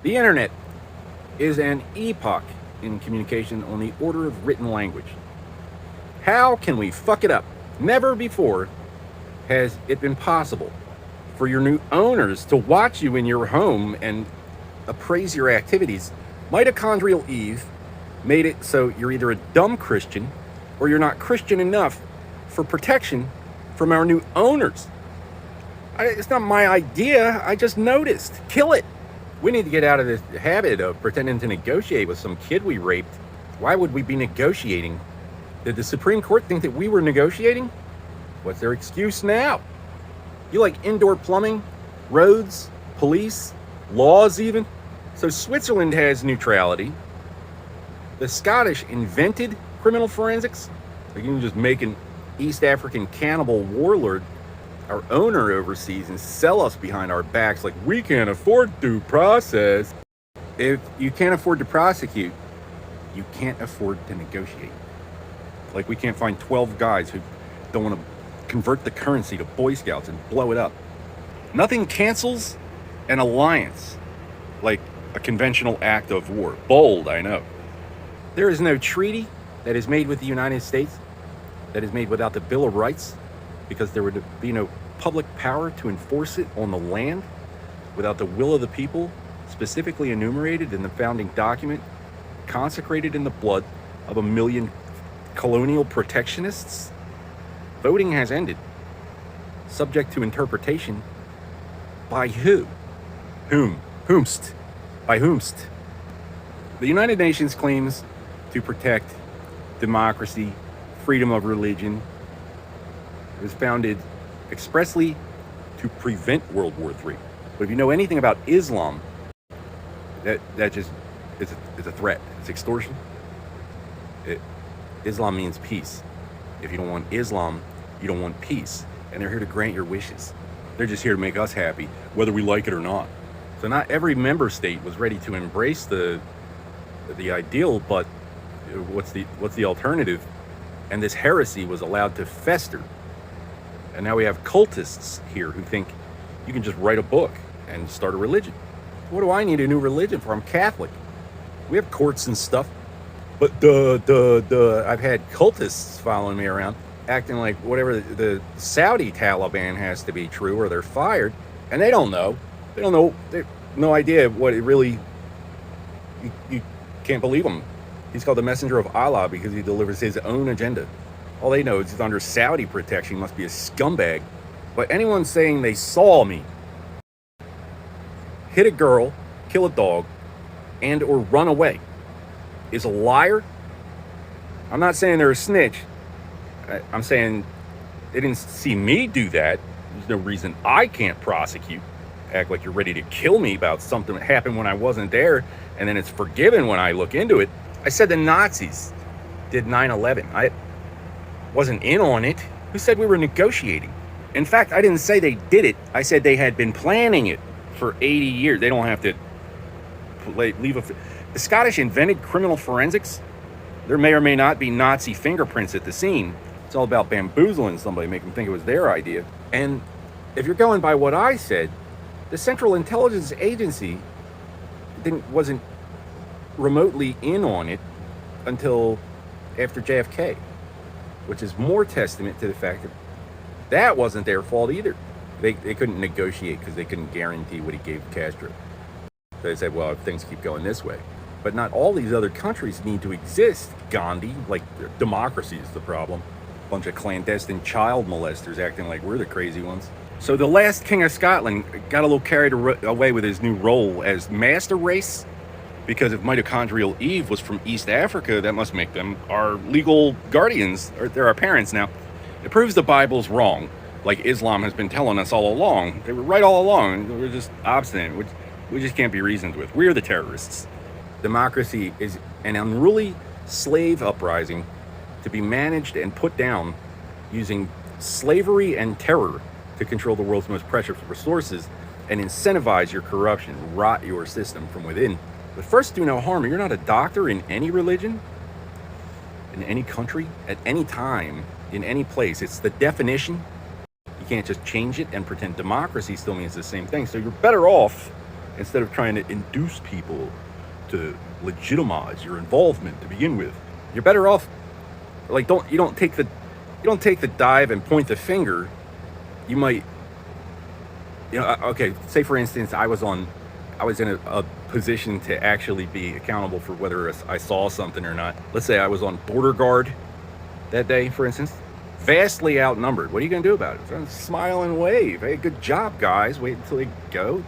The internet is an epoch in communication on the order of written language. How can we fuck it up? Never before has it been possible for your new owners to watch you in your home and appraise your activities. Mitochondrial Eve made it so you're either a dumb Christian or you're not Christian enough for protection from our new owners. It's not my idea. I just noticed. Kill it. We need to get out of this habit of pretending to negotiate with some kid we raped. Why would we be negotiating? Did the Supreme Court think that we were negotiating? What's their excuse now? You like indoor plumbing, roads, police, laws even? So Switzerland has neutrality. The Scottish invented criminal forensics. Like you can just make an East African cannibal warlord our owner overseas and sell us behind our backs like we can't afford due process. If you can't afford to prosecute, you can't afford to negotiate. Like we can't find 12 guys who don't want to convert the currency to Boy Scouts and blow it up. Nothing cancels an alliance like a conventional act of war. Bold, I know. There is no treaty that is made with the United States that is made without the Bill of Rights, because there would be no public power to enforce it on the land without the will of the people specifically enumerated in the founding document, consecrated in the blood of 1 million colonial protectionists. Voting has ended, subject to interpretation. By who? Whom? Whomst? By whomst? The United Nations claims to protect democracy, freedom of religion. It was founded expressly to prevent World War III. But if you know anything about Islam, that just is a threat. It's extortion. Islam means peace. If you don't want Islam, you don't want peace. And they're here to grant your wishes. They're just here to make us happy, whether we like it or not. So not every member state was ready to embrace the ideal, but what's the alternative? And this heresy was allowed to fester. And now we have cultists here who think you can just write a book and start a religion. What do I need a new religion for? I'm Catholic. We have courts and stuff. But I've had cultists following me around, acting like whatever the Saudi Taliban has to be true or they're fired. And they don't know. They don't know. They have no idea what it really... You can't believe him. He's called the messenger of Allah because he delivers his own agenda. All they know is he's under Saudi protection. He must be a scumbag. But anyone saying they saw me hit a girl, kill a dog, and or run away is a liar. I'm not saying they're a snitch. I'm saying they didn't see me do that. There's no reason I can't prosecute. Act like you're ready to kill me about something that happened when I wasn't there, and then it's forgiven when I look into it. I said the Nazis did 9/11. I wasn't in on it. Who said we were negotiating? In fact, I didn't say they did it. I said they had been planning it for 80 years. They don't have to leave a... The Scottish invented criminal forensics. There may or may not be Nazi fingerprints at the scene. It's all about bamboozling somebody, making them think it was their idea. And if you're going by what I said, the Central Intelligence Agency wasn't remotely in on it until after JFK, which is more testament to the fact that that wasn't their fault either. They couldn't negotiate because they couldn't guarantee what he gave Castro. They said, well, if things keep going this way. But not all these other countries need to exist, Gandhi. Like, democracy is the problem. Bunch of clandestine child molesters acting like we're the crazy ones. So the last king of Scotland got a little carried away with his new role as master race, because if mitochondrial Eve was from East Africa, that must make them our legal guardians, or they're our parents now. It proves the Bible's wrong, like Islam has been telling us all along. They were right all along. We're just obstinate. We just can't be reasoned with. We're the terrorists. Democracy is an unruly slave uprising to be managed and put down using slavery and terror to control the world's most precious resources and incentivize your corruption, rot your system from within. But first, do no harm. You're not a doctor in any religion, in any country, at any time, in any place. It's the definition. You can't just change it and pretend democracy still means the same thing. So you're better off instead of trying to induce people to legitimize your involvement to begin with. You're better off, like, you don't take the dive and point the finger. You might, okay, say for instance, I was in a position to actually be accountable for whether I saw something or not. Let's say I was on border guard that day, for instance. Vastly outnumbered. What are you going to do about it? Smile and wave. Hey, good job, guys. Wait until they go.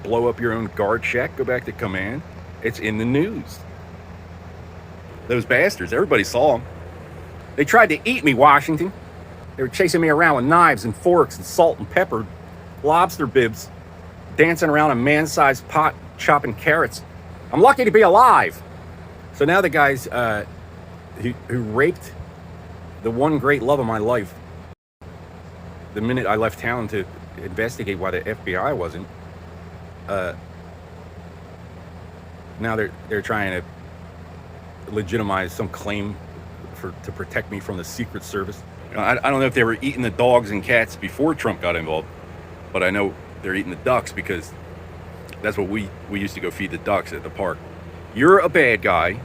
Blow up your own guard shack. Go back to command. It's in the news. Those bastards, everybody saw them. They tried to eat me, Washington. They were chasing me around with knives and forks and salt and pepper, lobster bibs, dancing around a man-sized pot, chopping carrots. I'm lucky to be alive. So now the guys who raped the one great love of my life, the minute I left town to investigate why the FBI wasn't, now they're trying to legitimize some claim to protect me from the Secret Service. I don't know if they were eating the dogs and cats before Trump got involved, but I know they're eating the ducks because that's what we used to go feed the ducks at the park. You're a bad guy.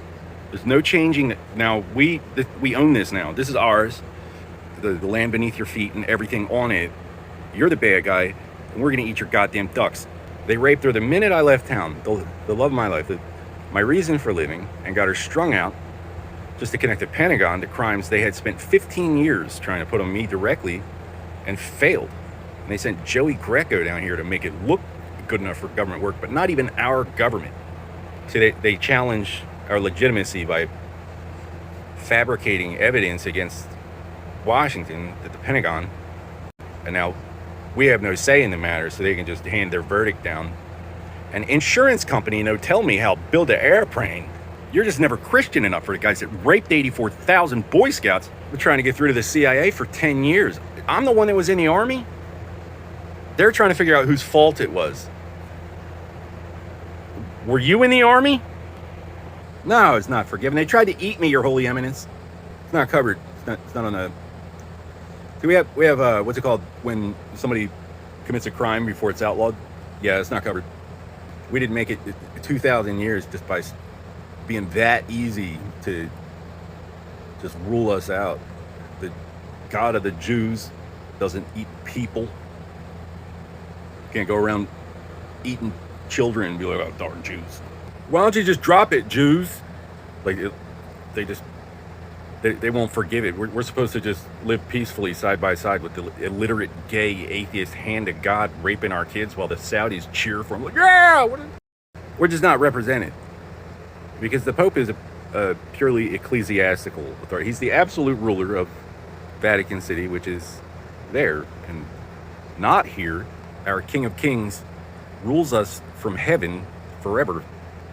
There's no changing. Now we own this now. This is ours. The land beneath your feet and everything on it. You're the bad guy, and we're gonna eat your goddamn ducks. They raped her the minute I left town. The love of my life, my reason for living, and got her strung out just to connect the Pentagon to crimes they had spent 15 years trying to put on me directly and failed. And they sent Joey Greco down here to make it look good enough for government work, but not even our government. See, they challenge our legitimacy by fabricating evidence against Washington at the Pentagon, and now we have no say in the matter, so they can just hand their verdict down. An insurance company, tell me how to build an airplane. You're just never Christian enough for the guys that raped 84,000 Boy Scouts. We're trying to get through to the CIA for 10 years. I'm the one that was in the Army. They're trying to figure out whose fault it was. Were you in the Army? No, it's not forgiven. They tried to eat me, Your Holy Eminence. It's not covered. It's not on the... See, we have what's it called when somebody commits a crime before it's outlawed? Yeah, it's not covered. We didn't make it 2,000 years just by being that easy to just rule us out. The God of the Jews doesn't eat people. Can't go around eating children and be like, oh, darn Jews. Why don't you just drop it, Jews? Like, they won't forgive it. We're supposed to just live peacefully side by side with the illiterate, gay, atheist hand of God raping our kids while the Saudis cheer for him. Like, yeah! We're just not represented. Because the Pope is a purely ecclesiastical authority. He's the absolute ruler of Vatican City, which is there and not here. Our King of Kings rules us from heaven forever.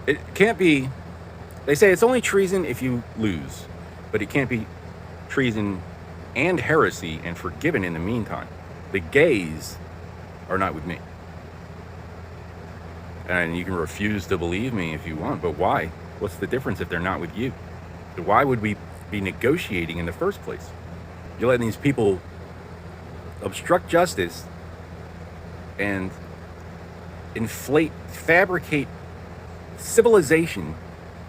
It can't be... They say it's only treason if you lose. But it can't be treason and heresy and forgiven in the meantime. The gays are not with me. And you can refuse to believe me if you want, but why? What's the difference if they're not with you? So why would we be negotiating in the first place? You're letting these people obstruct justice and fabricate civilization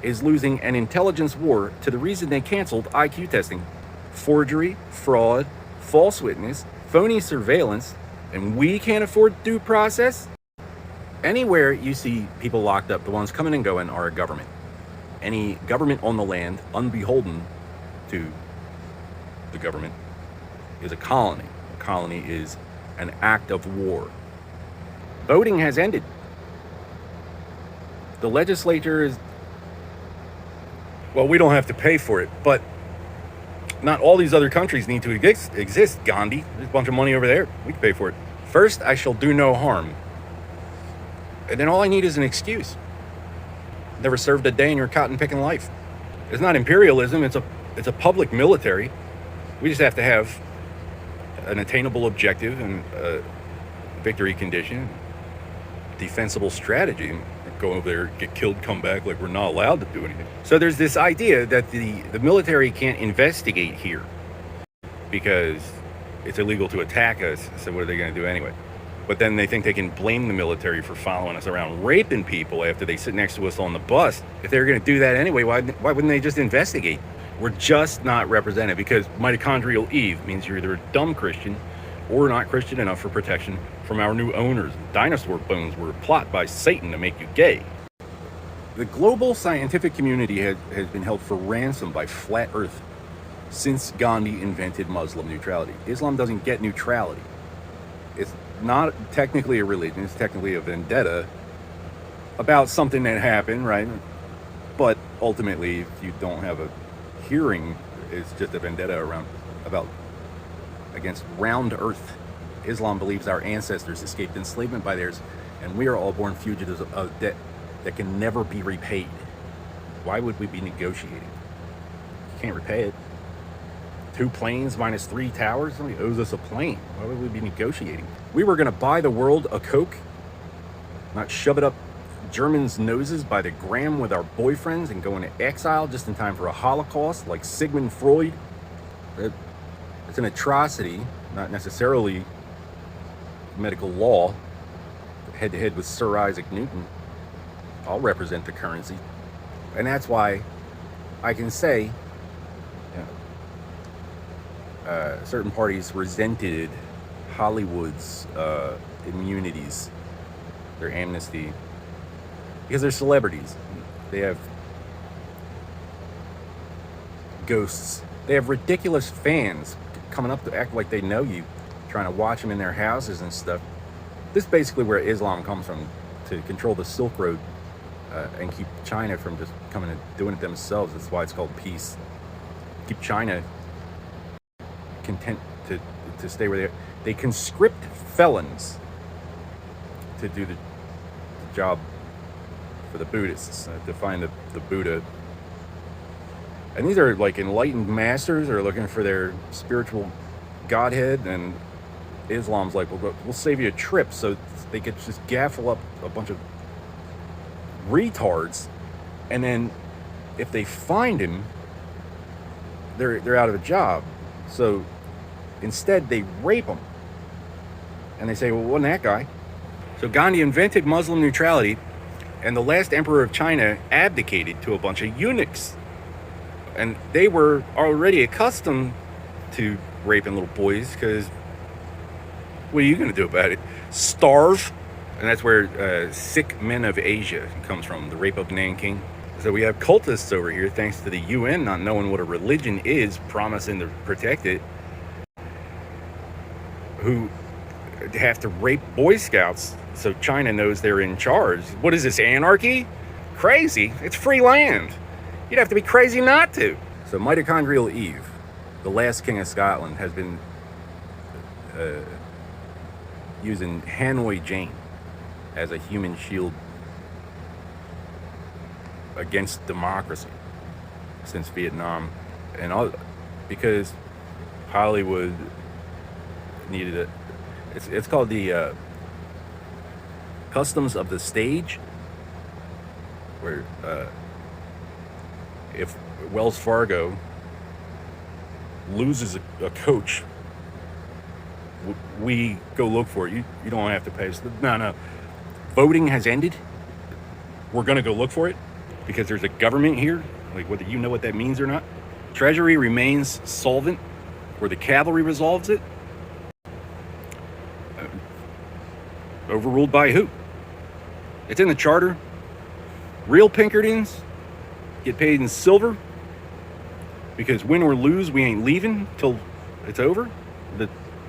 is losing an intelligence war to the reason they canceled IQ testing. Forgery, fraud, false witness, phony surveillance, and we can't afford due process? Anywhere you see people locked up, the ones coming and going are a government. Any government on the land, unbeholden to the government, is a colony. A colony is an act of war. Voting has ended. The legislature is... Well, we don't have to pay for it, but not all these other countries need to exist, Gandhi. There's a bunch of money over there. We can pay for it. First, I shall do no harm. And then all I need is an excuse. Never served a day in your cotton-picking life. It's not imperialism. It's a public military. We just have to have an attainable objective and a victory condition, defensible strategy. Go over there, get killed, come back like we're not allowed to do anything. So there's this idea that the military can't investigate here because it's illegal to attack us. So what are they going to do anyway? But then they think they can blame the military for following us around raping people after they sit next to us on the bus. If they're going to do that anyway, why wouldn't they just investigate? We're just not represented because mitochondrial Eve means you're either a dumb Christian or not Christian enough for protection from our new owners. Dinosaur bones were a plot by Satan to make you gay. The global scientific community has been held for ransom by Flat Earth since Gandhi invented Muslim neutrality. Islam doesn't get neutrality. It's not technically a religion, it's technically a vendetta about something that happened, right? But ultimately, if you don't have a hearing, it's just a vendetta against round earth. Islam believes our ancestors escaped enslavement by theirs, and we are all born fugitives of debt that can never be repaid. Why would we be negotiating? You can't repay it. 2 planes minus 3 towers? Somebody owes us a plane. Why would we be negotiating? We were going to buy the world a Coke, not shove it up Germans' noses by the gram with our boyfriends and go into exile just in time for a Holocaust like Sigmund Freud. It's an atrocity, not necessarily medical law. Head to head with Sir Isaac Newton. I'll represent the currency. And that's why I can say certain parties resented Hollywood's immunities, their amnesty, because they're celebrities. They have ghosts. They have ridiculous fans coming up to act like they know you, trying to watch them in their houses and stuff. This is basically where Islam comes from, to control the Silk Road and keep China from just coming and doing it themselves. That's why it's called peace. Keep China content to stay where they are. They conscript felons to do the job for the Buddhists, to find the Buddha. And these are like enlightened masters that are looking for their spiritual godhead, and Islam's like, we'll save you a trip, so they could just gaffle up a bunch of retards, and then if they find him, they're out of a job. So instead they rape him, and they say, well, wasn't that guy? So Gandhi invented Muslim neutrality, and the last emperor of China abdicated to a bunch of eunuchs, and they were already accustomed to raping little boys, because what are you going to do about it? Starve? And that's where sick men of Asia comes from, the rape of Nanking. So we have cultists over here, thanks to the UN not knowing what a religion is, promising to protect it, who have to rape Boy Scouts so China knows they're in charge. What is this, anarchy? Crazy. It's free land. You'd have to be crazy not to. So mitochondrial Eve, the last king of Scotland, has been using Hanoi Jane as a human shield against democracy since Vietnam, and all because Hollywood needed it. It's called the customs of the stage, where if Wells Fargo loses a coach, we go look for it. You don't have to pay us. No. Voting has ended. We're going to go look for it because there's a government here, like whether you know what that means or not. Treasury remains solvent where the cavalry resolves it. Overruled by who? It's in the charter. Real Pinkertons get paid in silver because win or lose, we ain't leaving till it's over.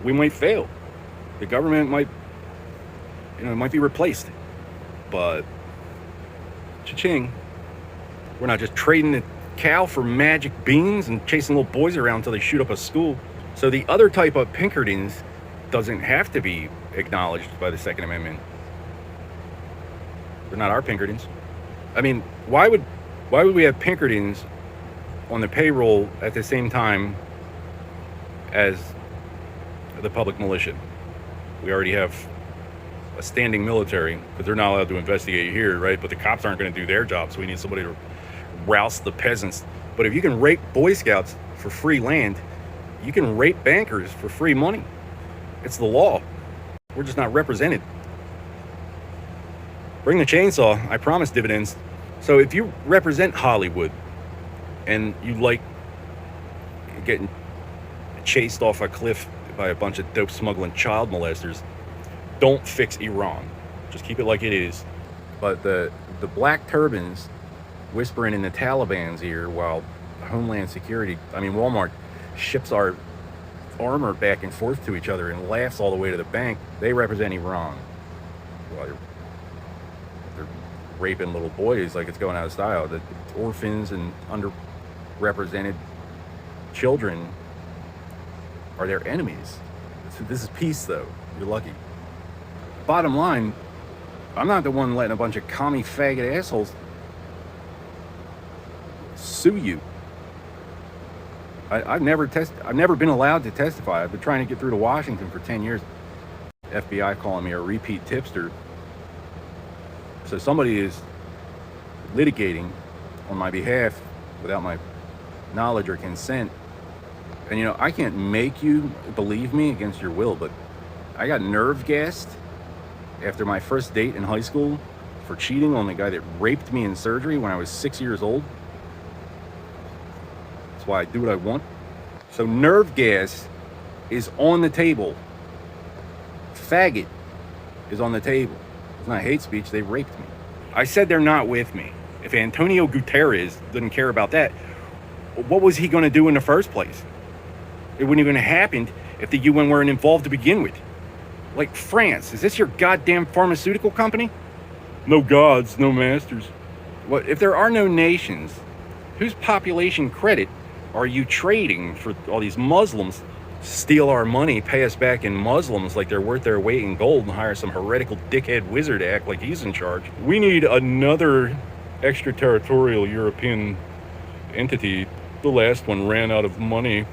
We might fail. The government might, it might be replaced. But, cha-ching. We're not just trading the cow for magic beans and chasing little boys around until they shoot up a school. So the other type of Pinkertons doesn't have to be acknowledged by the Second Amendment. They're not our Pinkertons. I mean, why would we have Pinkertons on the payroll at the same time as the public militia? We already have a standing military because they're not allowed to investigate here, right? But the cops aren't going to do their job, so we need somebody to rouse the peasants. But if you can rape Boy Scouts for free land, you can rape bankers for free money. It's the law. We're just not represented. Bring the chainsaw. I promise dividends. So if you represent Hollywood and you like getting chased off a cliff by a bunch of dope smuggling child molesters, don't fix Iran. Just keep it like it is. But the black turbans whispering in the Taliban's ear while Homeland Security, Walmart, ships our armor back and forth to each other and laughs all the way to the bank, they represent Iran. Well, they're raping little boys like it's going out of style. The orphans and underrepresented children are their enemies. This is peace, though. You're lucky. Bottom line, I'm not the one letting a bunch of commie faggot assholes sue you. I've never been allowed to testify. I've been trying to get through to Washington for 10 years. FBI calling me a repeat tipster. So somebody is litigating on my behalf without my knowledge or consent. And I can't make you believe me against your will, but I got nerve gassed after my first date in high school for cheating on the guy that raped me in surgery when I was 6 years old. That's why I do what I want. So nerve gas is on the table. Faggot is on the table. It's not hate speech, they raped me. I said they're not with me. If Antonio Guterres didn't care about that, what was he going to do in the first place? It wouldn't even have happened if the UN weren't involved to begin with. Like France, is this your goddamn pharmaceutical company? No gods, no masters. Well, if there are no nations, whose population credit are you trading for all these Muslims? Steal our money, pay us back in Muslims like they're worth their weight in gold, and hire some heretical dickhead wizard to act like he's in charge. We need another extraterritorial European entity. The last one ran out of money.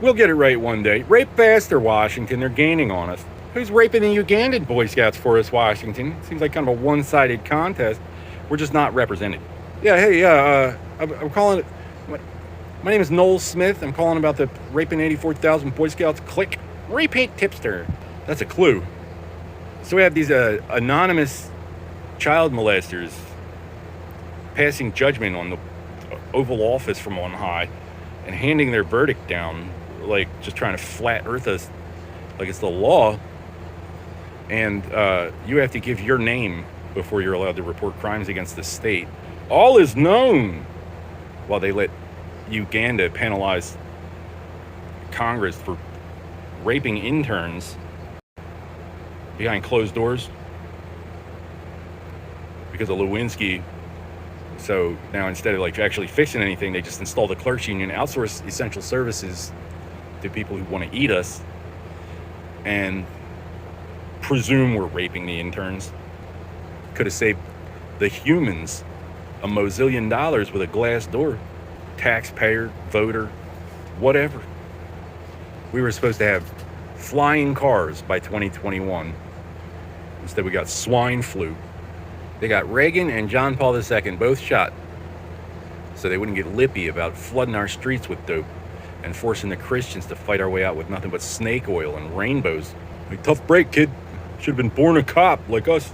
We'll get it right one day. Rape faster, Washington. They're gaining on us. Who's raping the Ugandan Boy Scouts for us, Washington? Seems like kind of a one-sided contest. We're just not represented. I'm calling it... My name is Noel Smith. I'm calling about the raping 84,000 Boy Scouts. Click. Repeat tipster. That's a clue. So we have these anonymous child molesters passing judgment on the Oval Office from on high and handing their verdict down, like just trying to flat earth us like it's the law. And you have to give your name before you're allowed to report crimes against the state. All is known. While they let Uganda penalize Congress for raping interns behind closed doors because of Lewinsky. So now instead of actually fixing anything, they just install the clerks union, outsource essential services to people who want to eat us, and presume we're raping the interns. Could have saved the humans $1 mozillion with a glass door. Taxpayer, voter, whatever. We were supposed to have flying cars by 2021. Instead, we got swine flu. They got Reagan and John Paul II both shot so they wouldn't get lippy about flooding our streets with dope and forcing the Christians to fight our way out with nothing but snake oil and rainbows. Like, tough break, kid. Should have been born a cop like us.